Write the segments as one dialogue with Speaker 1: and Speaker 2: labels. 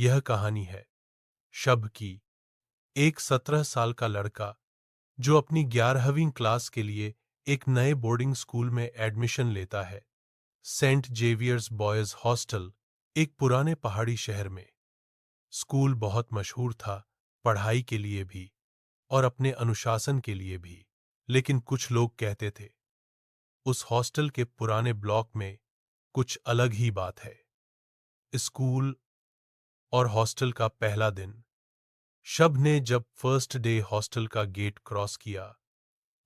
Speaker 1: यह कहानी है शब की। एक 17 साल का लड़का जो अपनी 11वीं क्लास के लिए एक नए बोर्डिंग स्कूल में एडमिशन लेता है। सेंट जेवियर्स बॉयज हॉस्टल, एक पुराने पहाड़ी शहर में। स्कूल बहुत मशहूर था, पढ़ाई के लिए भी और अपने अनुशासन के लिए भी। लेकिन कुछ लोग कहते थे उस हॉस्टल के पुराने ब्लॉक में कुछ अलग ही बात है। स्कूल और हॉस्टल का पहला दिन। शब ने जब फर्स्ट डे हॉस्टल का गेट क्रॉस किया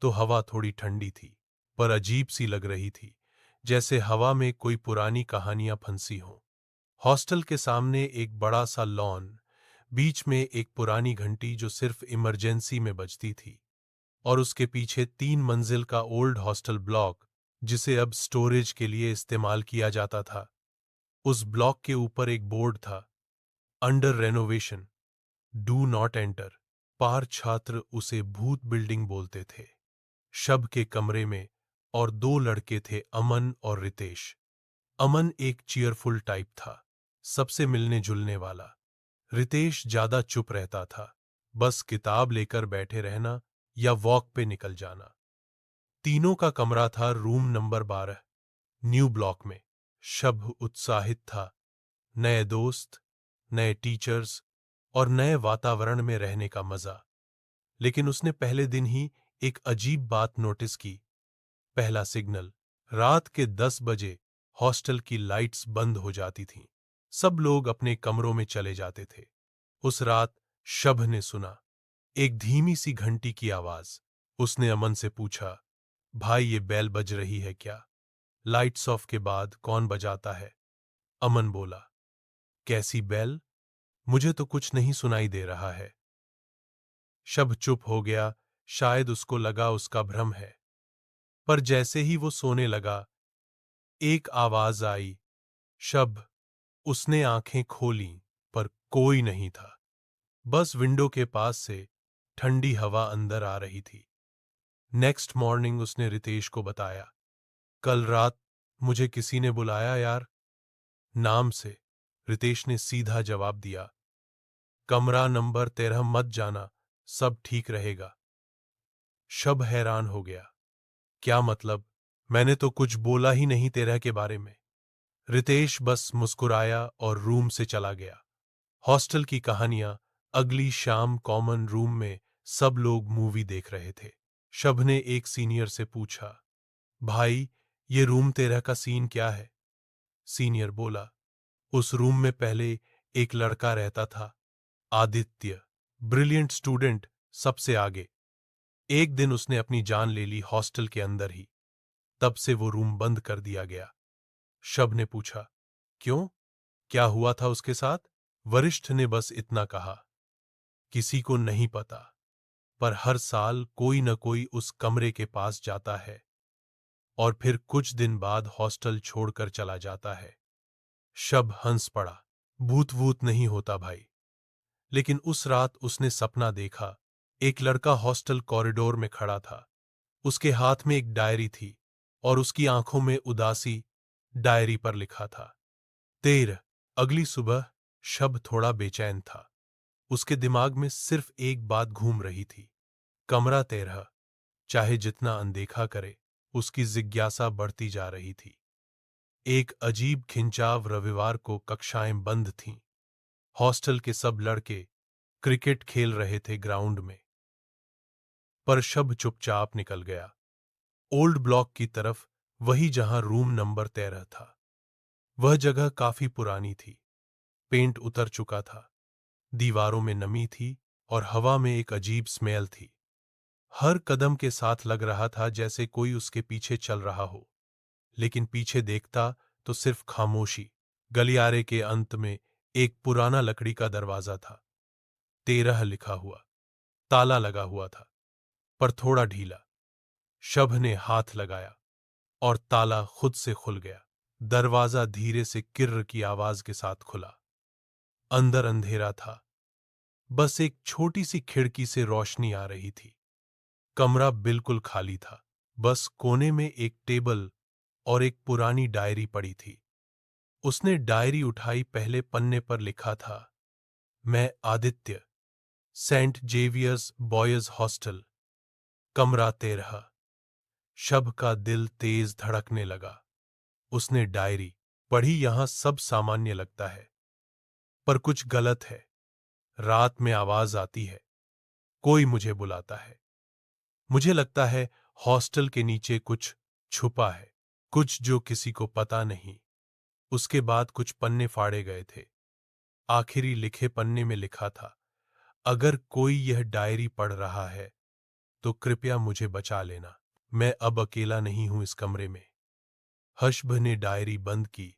Speaker 1: तो हवा थोड़ी ठंडी थी, पर अजीब सी लग रही थी, जैसे हवा में कोई पुरानी कहानियां फंसी हों। हॉस्टल के सामने एक बड़ा सा लॉन, बीच में एक पुरानी घंटी जो सिर्फ इमरजेंसी में बजती थी, और उसके पीछे 3 मंजिल का ओल्ड हॉस्टल ब्लॉक जिसे अब स्टोरेज के लिए इस्तेमाल किया जाता था। उस ब्लॉक के ऊपर एक बोर्ड था, under renovation, do not enter. पार छात्र उसे भूत बिल्डिंग बोलते थे। शब के कमरे में और 2 लड़के थे, अमन और रितेश। अमन एक चीयरफुल टाइप था, सबसे मिलने जुलने वाला। रितेश ज्यादा चुप रहता था, बस किताब लेकर बैठे रहना या वॉक पे निकल जाना। तीनों का कमरा था रूम नंबर 12, न्यू ब्लॉक में। शब उत्साहित था, नए दोस्त, नए टीचर्स और नए वातावरण में रहने का मजा। लेकिन उसने पहले दिन ही एक अजीब बात नोटिस की। पहला सिग्नल, रात के 10 बजे हॉस्टल की लाइट्स बंद हो जाती थीं। सब लोग अपने कमरों में चले जाते थे। उस रात शब ने सुना एक धीमी सी घंटी की आवाज। उसने अमन से पूछा, भाई ये बेल बज रही है क्या? लाइट्स ऑफ के बाद कौन बजाता है? अमन बोला, कैसी बेल? मुझे तो कुछ नहीं सुनाई दे रहा है। शब चुप हो गया, शायद उसको लगा उसका भ्रम है। पर जैसे ही वो सोने लगा, एक आवाज आई, शब। उसने आंखें खोलीं, पर कोई नहीं था। बस विंडो के पास से ठंडी हवा अंदर आ रही थी। नेक्स्ट मॉर्निंग उसने रितेश को बताया, कल रात मुझे किसी ने बुलाया यार, नाम से। रितेश ने सीधा जवाब दिया, कमरा नंबर 13 मत जाना, सब ठीक रहेगा। शब हैरान हो गया, क्या मतलब? मैंने तो कुछ बोला ही नहीं तेरह के बारे में। रितेश बस मुस्कुराया और रूम से चला गया। हॉस्टल की कहानियां। अगली शाम कॉमन रूम में सब लोग मूवी देख रहे थे। शब ने एक सीनियर से पूछा, भाई ये रूम 13 का सीन क्या है? सीनियर बोला, उस रूम में पहले एक लड़का रहता था, आदित्य, ब्रिलियंट स्टूडेंट, सबसे आगे। एक दिन उसने अपनी जान ले ली हॉस्टल के अंदर ही। तब से वो रूम बंद कर दिया गया। शब ने पूछा, क्यों? क्या हुआ था उसके साथ? वरिष्ठ ने बस इतना कहा, किसी को नहीं पता, पर हर साल कोई न कोई उस कमरे के पास जाता है और फिर कुछ दिन बाद हॉस्टल छोड़कर चला जाता है। शब हंस पड़ा, भूत वूत नहीं होता भाई। लेकिन उस रात उसने सपना देखा, एक लड़का हॉस्टल कॉरिडोर में खड़ा था। उसके हाथ में एक डायरी थी और उसकी आंखों में उदासी। डायरी पर लिखा था 13। अगली सुबह शब थोड़ा बेचैन था। उसके दिमाग में सिर्फ एक बात घूम रही थी, कमरा 13। चाहे जितना अनदेखा करे, उसकी जिज्ञासा बढ़ती जा रही थी। एक अजीब खिंचाव। रविवार को कक्षाएं बंद थीं। हॉस्टल के सब लड़के क्रिकेट खेल रहे थे ग्राउंड में। पर शब चुपचाप निकल गया, ओल्ड ब्लॉक की तरफ, वही जहां रूम नंबर 13 था। वह जगह काफी पुरानी थी, पेंट उतर चुका था, दीवारों में नमी थी और हवा में एक अजीब स्मेल थी। हर कदम के साथ लग रहा था जैसे कोई उसके पीछे चल रहा हो, लेकिन पीछे देखता तो सिर्फ खामोशी। गलियारे के अंत में एक पुराना लकड़ी का दरवाजा था, 13 लिखा हुआ, ताला लगा हुआ था, पर थोड़ा ढीला। शब ने हाथ लगाया और ताला खुद से खुल गया। दरवाजा धीरे से किर्र की आवाज के साथ खुला। अंदर अंधेरा था, बस एक छोटी सी खिड़की से रोशनी आ रही थी। कमरा बिल्कुल खाली था, बस कोने में एक टेबल और एक पुरानी डायरी पड़ी थी। उसने डायरी उठाई, पहले पन्ने पर लिखा था, मैं Aditya, saint Xavier's boys hostel, कमरा 13। शब का दिल तेज धड़कने लगा। उसने डायरी पढ़ी। यहां सब सामान्य लगता है, पर कुछ गलत है। रात में आवाज आती है, कोई मुझे बुलाता है। मुझे लगता है हॉस्टल के नीचे कुछ छुपा है, कुछ जो किसी को पता नहीं। उसके बाद कुछ पन्ने फाड़े गए थे। आखिरी लिखे पन्ने में लिखा था, अगर कोई यह डायरी पढ़ रहा है तो कृपया मुझे बचा लेना। मैं अब अकेला नहीं हूं इस कमरे में। हर्षभ ने डायरी बंद की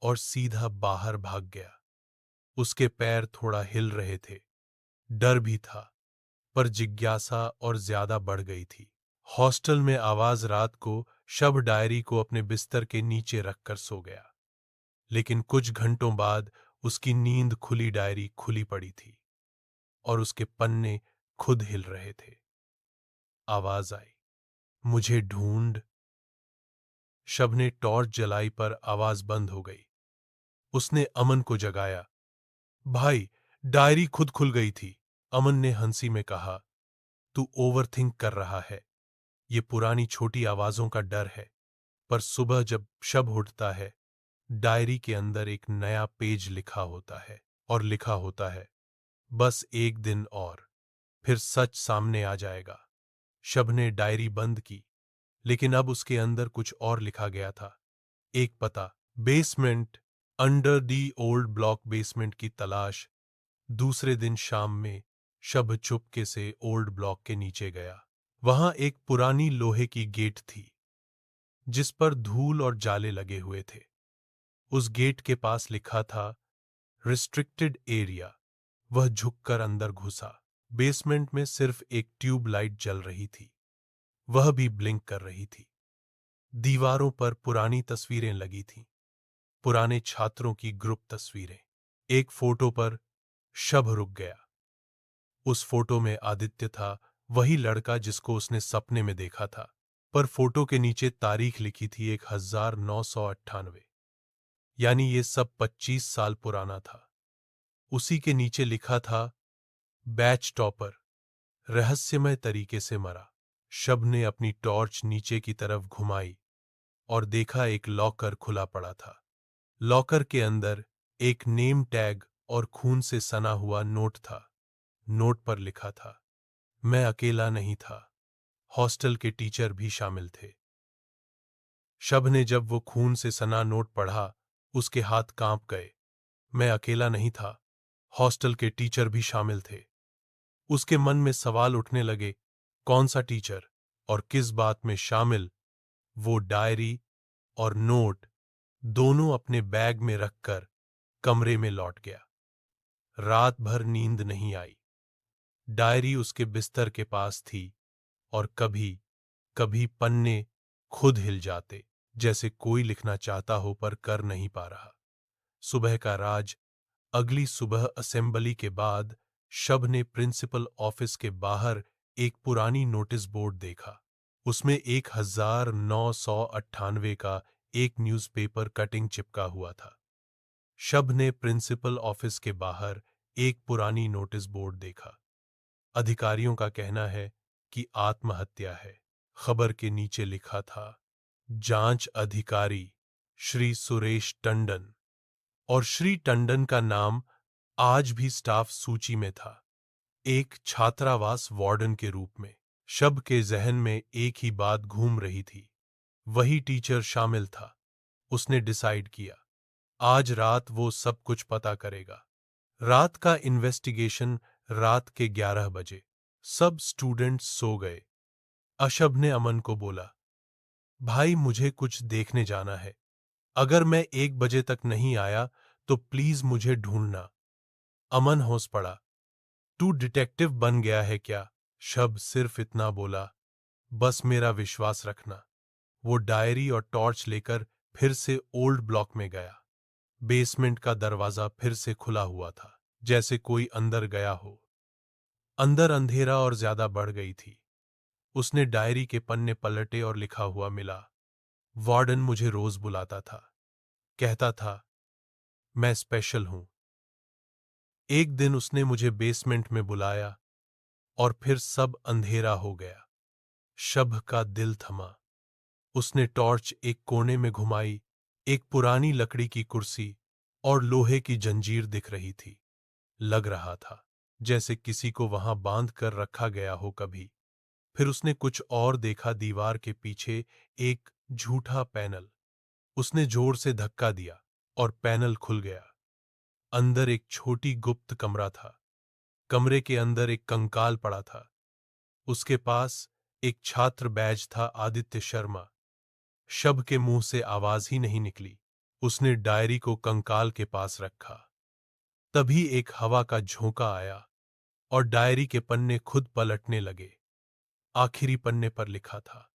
Speaker 1: और सीधा बाहर भाग गया। उसके पैर थोड़ा हिल रहे थे। डर भी था, पर जिज्ञासा और ज्यादा बढ़ गई थी। हॉस्टल में आवाज रात को शब डायरी को अपने बिस्तर के नीचे रखकर सो गया। लेकिन कुछ घंटों बाद उसकी नींद खुली डायरी खुली पड़ी थी और उसके पन्ने खुद हिल रहे थे। आवाज आई, मुझे ढूंढ। शब ने टॉर्च जलाई पर आवाज बंद हो गई। उसने अमन को जगाया। भाई, डायरी खुद खुल गई थी। अमन ने हंसी में कहा, तू ओवरथिंक कर रहा है। ये पुरानी छोटी आवाजों का डर है। पर सुबह जब शब उठता है, डायरी के अंदर एक नया पेज लिखा होता है, और लिखा होता है, बस एक दिन और, फिर सच सामने आ जाएगा। शब ने डायरी बंद की, लेकिन अब उसके अंदर कुछ और लिखा गया था। एक पता, basement, under the old block basement की तलाश। दूसरे दिन शाम में शब चुपके से ओल्ड ब्लॉक के नीचे गया। वहां एक पुरानी लोहे की गेट थी, जिस पर धूल और जाले लगे हुए थे। उस गेट के पास लिखा था, रिस्ट्रिक्टेड एरिया। वह झुककर अंदर घुसा। बेसमेंट में सिर्फ एक ट्यूब लाइट जल रही थी, वह भी ब्लिंक कर रही थी। दीवारों पर पुरानी तस्वीरें लगी थीं, पुराने छात्रों की ग्रुप तस्वीरें। एक फोटो पर शब रुक गया। उस फोटो में आदित्य था, वही लड़का जिसको उसने सपने में देखा था। पर फोटो के नीचे तारीख लिखी थी 1998, यानी ये सब 25 साल पुराना था। उसी के नीचे लिखा था, बैच टॉपर रहस्यमय तरीके से मरा। शब ने अपनी टॉर्च नीचे की तरफ घुमाई और देखा एक लॉकर खुला पड़ा था। लॉकर के अंदर एक नेम टैग और खून से सना हुआ नोट था। नोट पर लिखा था, मैं अकेला नहीं था, हॉस्टल के टीचर भी शामिल थे। शब ने जब वो खून से सना नोट पढ़ा, उसके हाथ कांप गए। मैं अकेला नहीं था, हॉस्टल के टीचर भी शामिल थे। उसके मन में सवाल उठने लगे, कौन सा टीचर और किस बात में शामिल। वो डायरी और नोट दोनों अपने बैग में रखकर कमरे में लौट गया। रात भर नींद नहीं आई। डायरी उसके बिस्तर के पास थी और कभी कभी पन्ने खुद हिल जाते, जैसे कोई लिखना चाहता हो पर कर नहीं पा रहा। सुबह का राज। अगली सुबह असेंबली के बाद शब ने प्रिंसिपल ऑफिस के बाहर एक पुरानी नोटिस बोर्ड देखा। उसमें 1998 का एक न्यूज़पेपर कटिंग चिपका हुआ था। शब ने प्रिंसिपल ऑफिस के बाहर एक पुरानी नोटिस बोर्ड देखा। अधिकारियों का कहना है कि आत्महत्या है। खबर के नीचे लिखा था, जांच अधिकारी श्री सुरेश टंडन। और श्री टंडन का नाम आज भी स्टाफ सूची में था, एक छात्रावास वार्डन के रूप में। शब के जहन में एक ही बात घूम रही थी, वही टीचर शामिल था। उसने डिसाइड किया, आज रात वो सब कुछ पता करेगा। रात का इन्वेस्टिगेशन। रात के 11 बजे सब स्टूडेंट्स सो गए। अशब ने अमन को बोला, भाई मुझे कुछ देखने जाना है, अगर मैं 1 बजे तक नहीं आया तो प्लीज मुझे ढूंढना। अमन हौस पड़ा, तू डिटेक्टिव बन गया है क्या? शब सिर्फ इतना बोला, बस मेरा विश्वास रखना। वो डायरी और टॉर्च लेकर फिर से ओल्ड ब्लॉक में गया। बेसमेंट का दरवाजा फिर से खुला हुआ था, जैसे कोई अंदर गया हो। अंदर अंधेरा और ज्यादा बढ़ गई थी। उसने डायरी के पन्ने पलटे और लिखा हुआ मिला, वार्डन मुझे रोज बुलाता था, कहता था मैं स्पेशल हूं। एक दिन उसने मुझे बेसमेंट में बुलाया और फिर सब अंधेरा हो गया। शभ का दिल थमा। उसने टॉर्च एक कोने में घुमाई। एक पुरानी लकड़ी की कुर्सी और लोहे की जंजीर दिख रही थी। लग रहा था जैसे किसी को वहां बांध कर रखा गया हो कभी। फिर उसने कुछ और देखा, दीवार के पीछे एक झूठा पैनल। उसने जोर से धक्का दिया और पैनल खुल गया। अंदर एक छोटी गुप्त कमरा था। कमरे के अंदर एक कंकाल पड़ा था। उसके पास एक छात्र बैज था, आदित्य शर्मा। शब के मुंह से आवाज ही नहीं निकली। उसने डायरी को कंकाल के पास रखा। तभी एक हवा का झोंका आया और डायरी के पन्ने खुद पलटने लगे। आखिरी पन्ने पर लिखा था,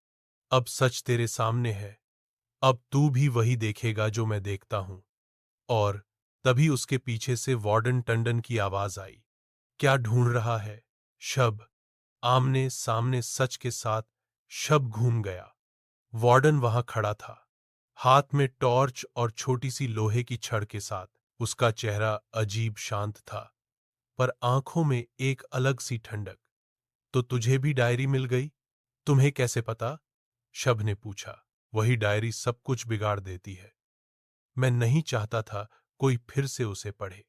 Speaker 1: अब सच तेरे सामने है। अब तू भी वही देखेगा जो मैं देखता हूं। और तभी उसके पीछे से वार्डन टंडन की आवाज आई, क्या ढूंढ रहा है शब? आमने सामने सच के साथ शब घूम गया। वार्डन वहां खड़ा था, हाथ में टॉर्च और छोटी सी लोहे की छड़ के साथ। उसका चेहरा अजीब शांत था, पर आंखों में एक अलग सी ठंडक। तो तुझे भी डायरी मिल गई? तुम्हें कैसे पता? शब ने पूछा। वही डायरी सब कुछ बिगाड़ देती है। मैं नहीं चाहता था कोई फिर से उसे पढ़े।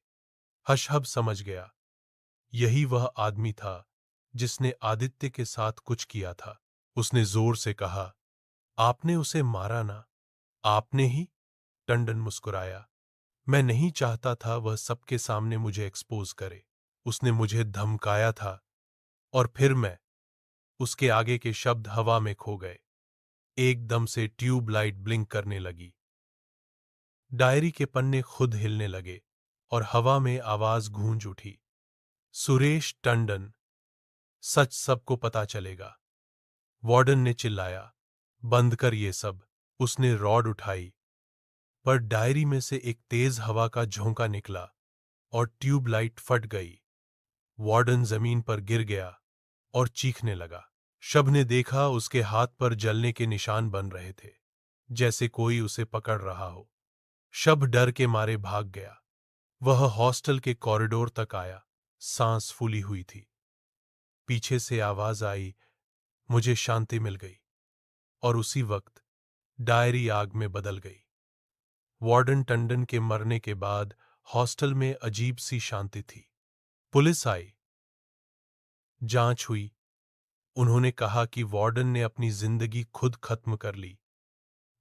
Speaker 1: हशहब समझ गया, यही वह आदमी था जिसने आदित्य के साथ कुछ किया था। उसने जोर से कहा, आपने उसे मारा ना? आपने ही? टंडन मुस्कुराया। मैं नहीं चाहता था वह सबके सामने मुझे एक्सपोज करे। उसने मुझे धमकाया था। और फिर मैं। उसके आगे के शब्द हवा में खो गए। एकदम से ट्यूब लाइट ब्लिंक करने लगी। डायरी के पन्ने खुद हिलने लगे और हवा में आवाज गूंज उठी, सुरेश टंडन, सच सबको पता चलेगा। वार्डन ने चिल्लाया, बंद कर ये सब। उसने रॉड उठाई, पर डायरी में से एक तेज हवा का झोंका निकला और ट्यूबलाइट फट गई। वार्डन जमीन पर गिर गया और चीखने लगा। शब ने देखा, उसके हाथ पर जलने के निशान बन रहे थे, जैसे कोई उसे पकड़ रहा हो। शब डर के मारे भाग गया। वह हॉस्टल के कॉरिडोर तक आया। सांस फूली हुई थी। पीछे से आवाज आई, मुझे शांति मिल गई। और उसी वक्त डायरी आग में बदल गई। वार्डन टंडन के मरने के बाद हॉस्टल में अजीब सी शांति थी। पुलिस आई, जांच हुई। उन्होंने कहा कि वार्डन ने अपनी जिंदगी खुद खत्म कर ली।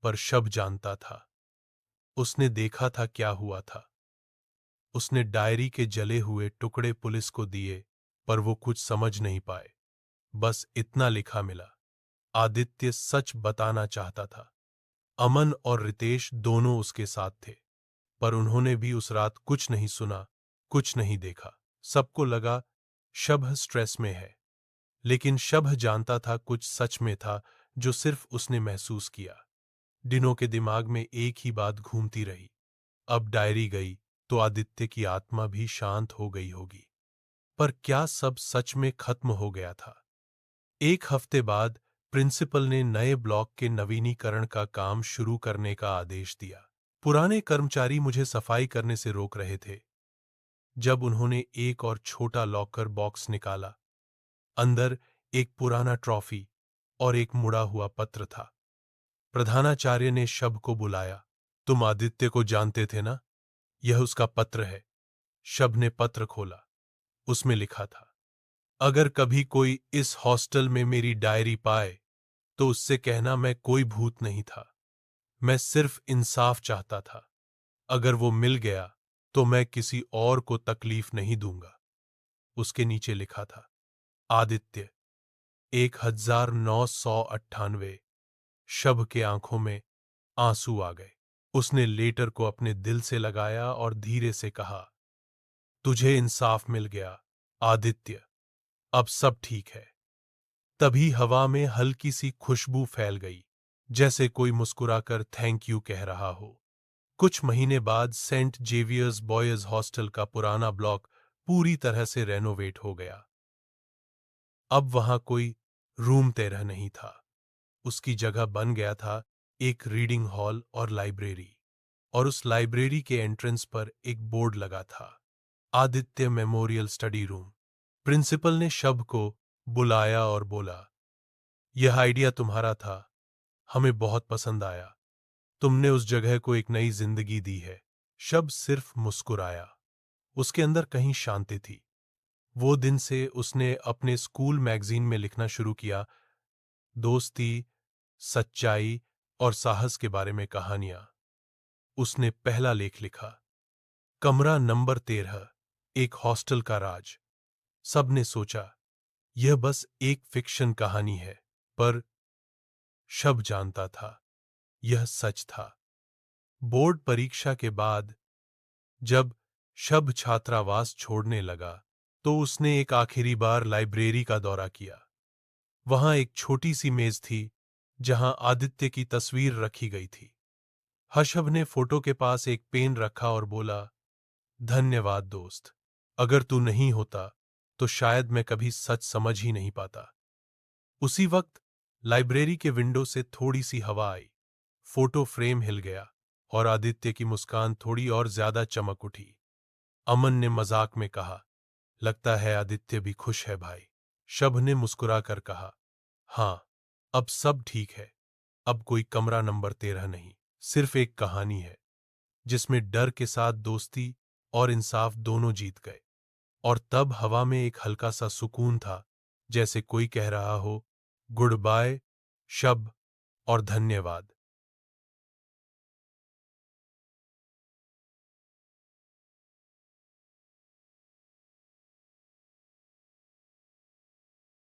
Speaker 1: पर शब जानता था, उसने देखा था क्या हुआ था। उसने डायरी के जले हुए टुकड़े पुलिस को दिए, पर वो कुछ समझ नहीं पाए। बस इतना लिखा मिला, आदित्य सच बताना चाहता था। अमन और रितेश दोनों उसके साथ थे, पर उन्होंने भी उस रात कुछ नहीं सुना, कुछ नहीं देखा। सबको लगा शब स्ट्रेस में है, लेकिन शब जानता था कुछ सच में था जो सिर्फ उसने महसूस किया। दिनों के दिमाग में एक ही बात घूमती रही, अब डायरी गई तो आदित्य की आत्मा भी शांत हो गई होगी। पर क्या सब सच में खत्म हो गया था? एक हफ्ते बाद प्रिंसिपल ने नए ब्लॉक के नवीनीकरण का काम शुरू करने का आदेश दिया। पुराने कर्मचारी मुझे सफाई करने से रोक रहे थे। जब उन्होंने एक और छोटा लॉकर बॉक्स निकाला, अंदर एक पुराना ट्रॉफी और एक मुड़ा हुआ पत्र था। प्रधानाचार्य ने शब को बुलाया। तुम आदित्य को जानते थे ना? यह उसका पत्र है। शब ने पत्र खोला। उसमें लिखा था, अगर कभी कोई इस हॉस्टल में मेरी डायरी पाए तो उससे कहना मैं कोई भूत नहीं था। मैं सिर्फ इंसाफ चाहता था। अगर वो मिल गया तो मैं किसी और को तकलीफ नहीं दूंगा। उसके नीचे लिखा था, आदित्य 1998। शब के आंखों में आंसू आ गए। उसने लेटर को अपने दिल से लगाया और धीरे से कहा, तुझे इंसाफ मिल गया आदित्य, अब सब ठीक है। तभी हवा में हल्की सी खुशबू फैल गई, जैसे कोई मुस्कुराकर थैंक यू कह रहा हो। कुछ महीने बाद सेंट जेवियर्स बॉयज हॉस्टल का पुराना ब्लॉक पूरी तरह से रेनोवेट हो गया। अब वहां कोई रूम 13 नहीं था। उसकी जगह बन गया था एक रीडिंग हॉल और लाइब्रेरी। और उस लाइब्रेरी के एंट्रेंस पर एक बोर्ड लगा था, Aditya memorial study room. Principal ने शब को बुलाया और बोला, यह आइडिया तुम्हारा था, हमें बहुत पसंद आया। तुमने उस जगह को एक नई जिंदगी दी है। शब सिर्फ मुस्कुराया। उसके अंदर कहीं शांति थी। वो दिन से उसने अपने स्कूल मैगजीन में लिखना शुरू किया, दोस्ती, सच्चाई और साहस के बारे में कहानियां। उसने पहला लेख लिखा, कमरा नंबर 13, एक हॉस्टल का राज। सबने सोचा यह बस एक फिक्शन कहानी है, पर शब जानता था यह सच था। बोर्ड परीक्षा के बाद जब शब छात्रावास छोड़ने लगा तो उसने एक आखिरी बार लाइब्रेरी का दौरा किया। वहां एक छोटी सी मेज थी जहां आदित्य की तस्वीर रखी गई थी। हर्षभ ने फोटो के पास एक पेन रखा और बोला, धन्यवाद दोस्त, अगर तू नहीं होता तो शायद मैं कभी सच समझ ही नहीं पाता। उसी वक्त लाइब्रेरी के विंडो से थोड़ी सी हवा आई, फोटो फ्रेम हिल गया और आदित्य की मुस्कान थोड़ी और ज्यादा चमक उठी। अमन ने मजाक में कहा, लगता है आदित्य भी खुश है भाई। शब ने मुस्कुराकर कहा, हाँ, अब सब ठीक है। अब कोई कमरा नंबर 13 नहीं, सिर्फ एक कहानी है जिसमें डर के साथ दोस्ती और इंसाफ दोनों जीत गए। और तब हवा में एक हल्का सा सुकून था, जैसे कोई कह रहा हो, गुड बाय शब और धन्यवाद।